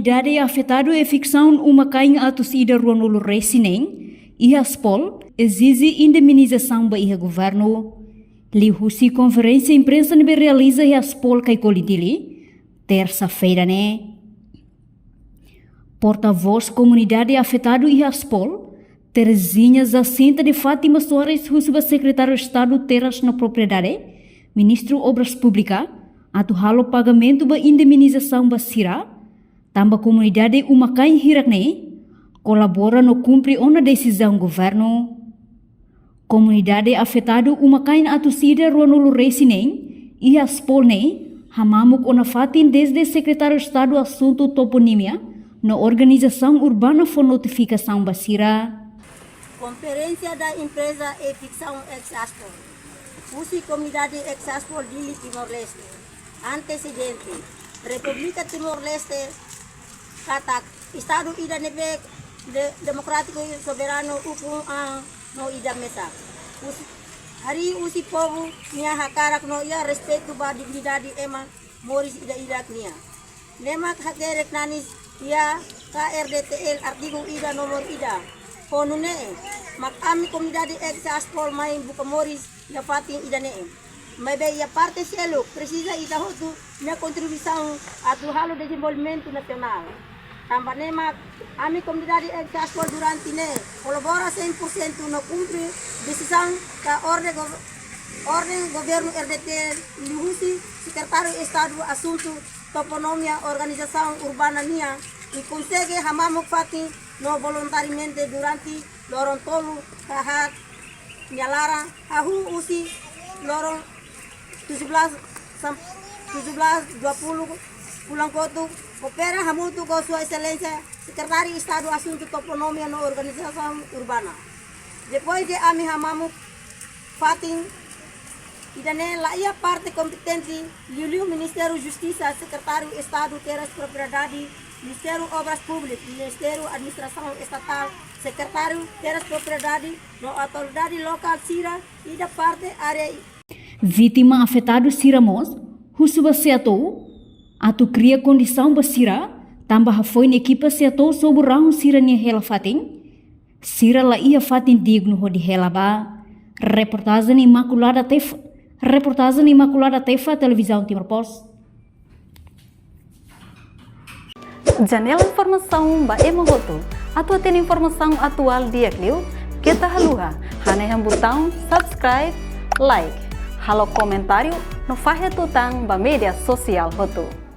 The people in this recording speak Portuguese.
comunidade afetado e ficção uma cainha atos ida ruanulu resinem, ia spol, exige indemnização ba ia governo. Li husi conferência imprensa nebe realiza ia spol kai kolidili, terça-feira né. Porta-voz comunidade afetado ia spol, Terezinha Jacinta de Fátima Soares, husuba secretário de Estado Terras na Propriedade, Ministro Obras Públicas, atu halo pagamento ba indemnização ba sira, tamba comunidade uma kain hirakne, colabora no cumpre ona decisão governo. Comunidade afetado uma kain atu sida ruanulu resinem, ia spolne, hamamuk ona fatin desde secretário de Estado Assunto Toponímia, na Organização Urbana for Notificação Basira. Conferência da empresa e ficção Ex-Aspol. Usi comunidade Ex-Aspol Dili Timor-Leste. Antecedente. República Timor-Leste katak Estado ida nebe democrático e soberano upung ang no ida mesa. Hari usi povo nia hakarak no ia respeito ba dignidade ema moris ida knia. Lemak hakerek nanis ia KRDTL artigo ida nomor ida. Honune mak ami comunidade Ex-Aspol main buka moris ya fatin ida ne. May be ya parte selo precisa ida hotu na contribuição atu halo desenvolvimento nacional. Também mak ami comunidade Ex-Aspol durante ne colabora 100% no cumpre decisão da ordem governo RDT Lihusi secretário de Estado Assunto Toponomia Organização Urbana nia e consegue hamamuk fatin no voluntariamente durante lorong tolu kahat nyalara hahu usi lorong 17 20 pulang kotu opera hamutu ko sua excelência secretário de Estado Assunto Toponomia no Organização Urbana. Depois de ami hamamuk fatin idane laia parte competente liu Ministério Justiça secretário de Estado Terras Propriedade Ministério Obras Públicas, Ministério Administração Estatal, Secretário Terras Propriedade, no Autoridade Local Sira e da parte área. Vítima afetado Sira Mos, husuba seatou, atu cria condição ba Sira, tambah foi na equipa seatou sobre rão Sira nia hela fatin, Sira la ia fatin digno ho di hela ba, reportagem Imaculada Tefa, Televisão Timor Post. Janela informação ba emogoto. Atua tem informação atual dia kliu. Kita haluha. Haneham botão subscribe, like. Halo comentário no fahe tutang ba media sosial hotu.